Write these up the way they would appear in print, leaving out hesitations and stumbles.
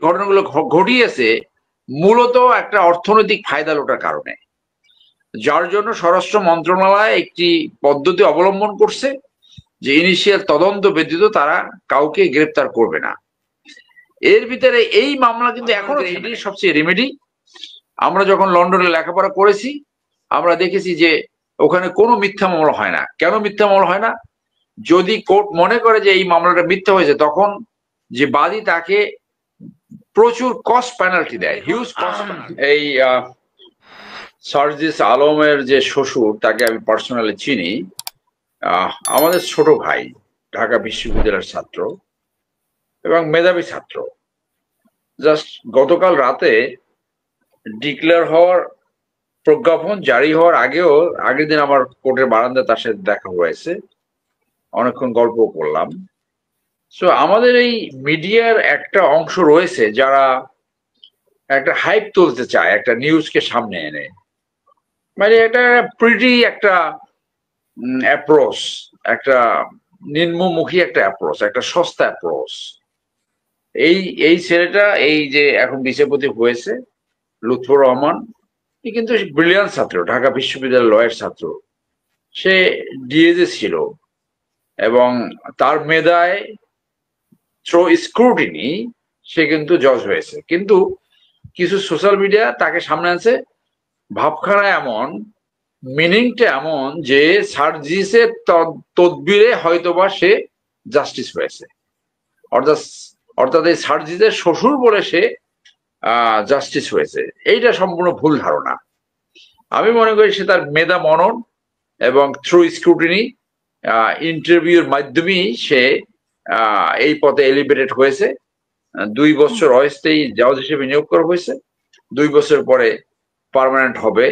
ঘটনাগুলো ঘটিয়েছে মূলত একটা অর্থনৈতিক ফায়দা লোটার কারণে, যার জন্য স্বরাষ্ট্র মন্ত্রণালয় একটি পদ্ধতি অবলম্বন করছে যে ইনিশিয়াল তদন্ত ব্যতীত তারা কাউকে গ্রেপ্তার করবে না। এর ভিতরে এই মামলা কিন্তু এখনো এটি সবচেয়ে রেমেডি। আমরা যখন লন্ডনে লেখাপড়া করেছি আমরা দেখেছি যে ওখানে কোনো মিথ্যা মামলা হয় না। কেন মিথ্যা মামলা হয় না? যদি কোর্ট মনে করে যে এই মামলাটা মিথ্যা হয়েছে, তখন যে বাদী তাকে প্রচুর কস্ট পেনাল্টি দেয়, হিউজ কস্ট। এই সার্জিস আলমের যে শ্বশুর, তাকে আমি পার্সোনালি চিনি, আমাদের ছোট ভাই, ঢাকা বিশ্ববিদ্যালয়ের ছাত্র এবং মেধাবী ছাত্র। জাস্ট গতকাল রাতে ডিক্লেয়ার হওয়ার প্রজ্ঞাপন জারি হওয়ার আগের দিন আমার কোর্টের বারান্দায় তার সাথে দেখা হয়েছে, অনেকক্ষণ গল্প করলাম। সো আমাদের এই মিডিয়ার একটা অংশ রয়েছে যারা একটা হাইপ তুলতে চায় একটা নিউজকে সামনে এনে, মানে এটা প্রিটি একটা অ্যাপ্রোচ, একটা নিম্নমুখী একটা অ্যাপ্রোচ, একটা সস্তা অ্যাপ্রোচ। এই ছেলেটা এই যে এখন বিচারপতি হয়েছে, লুৎফর রহমান, কিন্তু ব্রিলিয়ান্ট ছাত্র, ঢাকা বিশ্ববিদ্যালয়ের লয়ের ছাত্র। সে ডিএজে ছিল এবং তার মেধায় থ্রো স্ক্রুটিনি সে কিন্তু জজ হয়েছে। কিন্তু কিছু সোশ্যাল মিডিয়া তাকে সামনে আনছে ভাবখানা এমন, মিনিংটা এমন যে সার্জিসের তদবিরে হয়তোবা সে জাস্টিস হয়েছে, অর্থাৎ এই সার্জিসের শ্বশুর বলে সে জাস্টিস হয়েছে। এইটা সম্পূর্ণ ভুল ধারণা। আমি মনে করি সে তার মেধা মনন এবং থ্রু স্ক্রুটিনি ইন্টারভিউর মাধ্যমেই সে এই পথে এলিভেটেড হয়েছে। 2 বছর অস্থায়ী জজ হিসেবে নিয়োগ করা হয়েছে, 2 বছর পরে পার্মানেন্ট হবে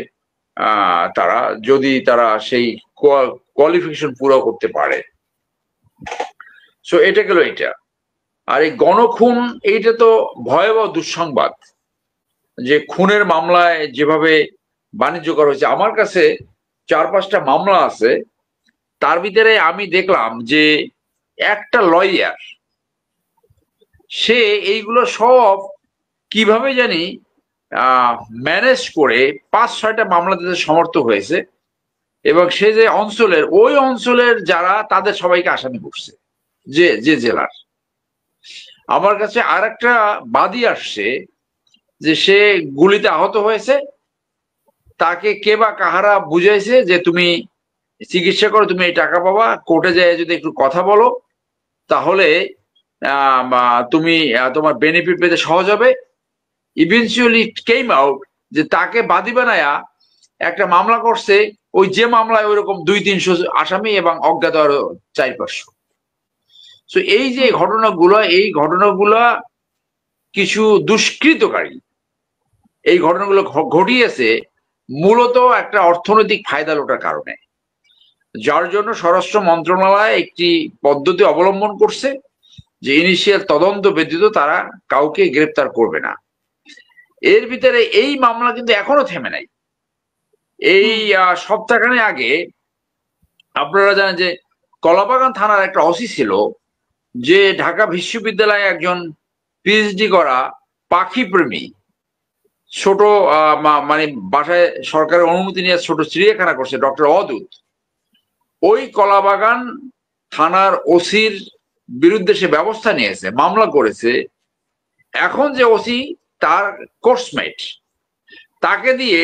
তারা, যদি তারা সেই কোয়ালিফিকেশন পুরো করতে পারে। সো এটা গেল এটা। আর এই গণখুন, এইটা তো ভয়াবহ দুঃসংবাদ যে খুনের মামলায় যেভাবে বাণিজ্য করা হয়েছে। আমার কাছে 4-5টা মামলা আছে, তার ভিতরে আমি দেখলাম যে একটা লয়ার সে এইগুলো সব কিভাবে জানি ম্যানেজ করে 5-6টা মামলা দিতে সমর্থ হয়েছে, এবং সে যে অঞ্চলের, ওই অঞ্চলের যারা, তাদের সবাইকে আসামি করছে, যে জেলার। আমার কাছে আর একটা বাদী আসছে যে সে গুলিতে আহত হয়েছে, তাকে কে বা কাহারা বুঝাইছে যে তুমি চিকিৎসা করো, তুমি এই টাকা পাবা, কোর্টে যায় যদি একটু কথা বলো তাহলে তুমি তোমার বেনিফিট পেতে সহজ হবে। ইভেনচুয়ালি ইট কেম আউট যে তাকে বাদী বানায়া একটা মামলা করছে, ওই যে মামলায় ওইরকম 200-300 আসামি এবং অজ্ঞাত আরো 400-500। তো এই যে ঘটনাগুলো কিছু দুষ্কৃতকারী এই ঘটনাগুলো ঘটিয়েছে মূলত একটা অর্থনৈতিক ফায়দা লোটার কারণে, যার জন্য স্বরাষ্ট্র মন্ত্রণালয় একটি পদ্ধতি অবলম্বন করছে যে ইনিশিয়াল তদন্ত ব্যতীত তারা কাউকে গ্রেপ্তার করবে না। এর ভিতরে এই মামলা কিন্তু এখনো থেমে নাই। এই সপ্তাহখানেক আগে আপনারা জানেন যে কলাবাগান থানার একটা ওসি ছিল, যে ঢাকা বিশ্ববিদ্যালয়ে একজন পিএইচডি করা পাখি প্রেমী, ছোট মানে বাসায় সরকারের অনুমতি নিয়ে ছোট চিড়িয়াখানা করছে, ডক্টর অদূত। ওই কলাবাগান থানার ওসির বিরুদ্ধে সে ব্যবস্থা নিয়েছে, মামলা করেছে। এখন যে ওসি তার কোর্সমেট, তাকে দিয়ে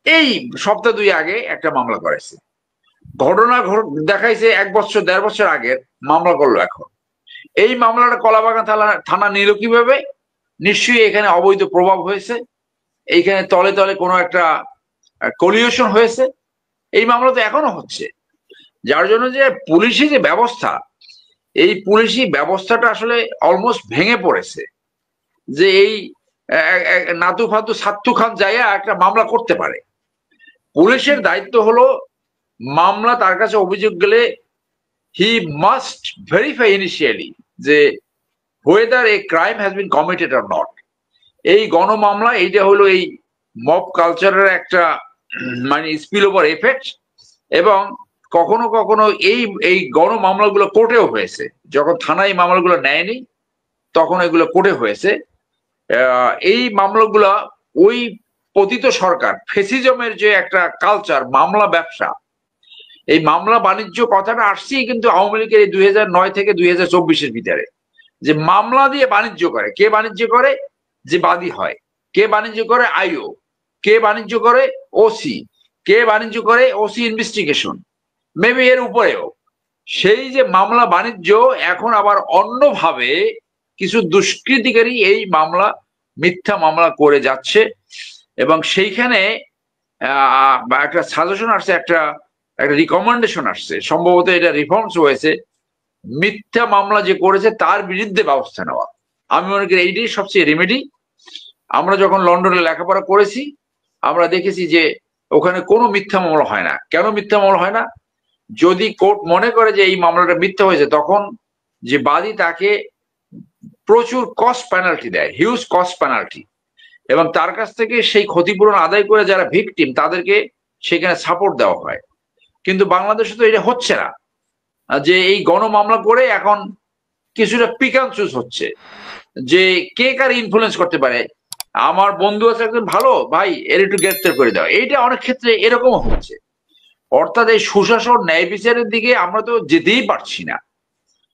এই সপ্তাহ 2 আগে একটা মামলা করেছে। ঘটনা দেখাইছে 1 বছর 1.5 বছর আগের মামলা করলো। এখন এই মামলাটা কলাবাগান থানা নিল কিভাবে? নিশ্চয়ই এখানে অবৈধ প্রভাব হয়েছে, এইখানে তলে তলে কোনো একটা কলিউশন হয়েছে। এই মামলা তো এখনো হচ্ছে, যার জন্য যে পুলিশি যে ব্যবস্থা, এই পুলিশি ব্যবস্থাটা আসলে অলমোস্ট ভেঙে পড়েছে। যে এই নাতু ফাতু সাত্তু খান যাইয়া একটা মামলা করতে পারে। পুলিশের দায়িত্ব হলো মামলা তার কাছে অভিযোগ গেলে হি মাস্ট ভেরিফাই ইনিশিয়ালি যে whether a crime has been committed or not. এই গণমামলা, এইটা হলো এই মব কালচারের একটা মানে স্পিল ওভার এফেক্ট। এবং কখনো কখনো এই গণমামলাগুলো কোর্টেও হয়েছে, যখন থানা এই মামলাগুলো নেয়নি তখন এগুলো কোর্টে হয়েছে। এই মামলাগুলা ওই পতিত সরকার ফেসিজমের যে একটা কালচার, মামলা ব্যবসা, এই মামলা বাণিজ্য কথাটা আসছে কিন্তু আওয়ামী লীগের এই 2009 থেকে 2024-এর ভিতরে, যে মামলা দিয়ে বাণিজ্য করে। কে বাণিজ্য করে? যে বাদী হয়। কে বাণিজ্য করে? আইও। কে বাণিজ্য করে? ওসি। কে বাণিজ্য করে? ওসি ইনভেস্টিগেশন, মেবি এর উপরেও। সেই যে মামলা বাণিজ্য এখন আবার অন্যভাবে কিছু দুষ্কৃতিকারী এই মামলা, মিথ্যা মামলা করে যাচ্ছে। এবং সেইখানে একটা সাজেশন আসছে, একটা রিকমেন্ডেশন আসছে, সম্ভবত এটা রিফর্মস হয়েছে, মিথ্যা মামলা যে করেছে তার বিরুদ্ধে ব্যবস্থা নেওয়া। আমি মনে করি এইটাই সবচেয়ে রেমেডি। আমরা যখন লন্ডনে লেখাপড়া করেছি আমরা দেখেছি যে ওখানে কোনো মিথ্যা মামলা হয় না। কেন মিথ্যা মামলা হয় না? যদি কোর্ট মনে করে যে এই মামলাটা মিথ্যা হয়েছে, তখন যে বাদী তাকে প্রচুর কস্ট পেনাল্টি দেয়, হিউজ কস্ট পেনাল্টি, এবং তার কাছ থেকে সেই ক্ষতিপূরণ আদায় করে যারা ভিকটিম তাদেরকে সেখানে সাপোর্ট দেওয়া হয়। কিন্তু বাংলাদেশে তো এটা হচ্ছে না, যে এই গণমামলা করে এখন কিছুটা পিক অ্যান্ড চুজ হচ্ছে যে কে কার ইনফ্লুয়েন্স করতে পারে। আমার বন্ধু আছে একজন ভালো ভাই, এর একটু গ্রেপ্তার করে দাও, এইটা অনেক ক্ষেত্রে এরকম হচ্ছে। অর্থাৎ এই সুশাসন, ন্যায় বিচারের দিকে আমরা তো যেতেই পারছি না।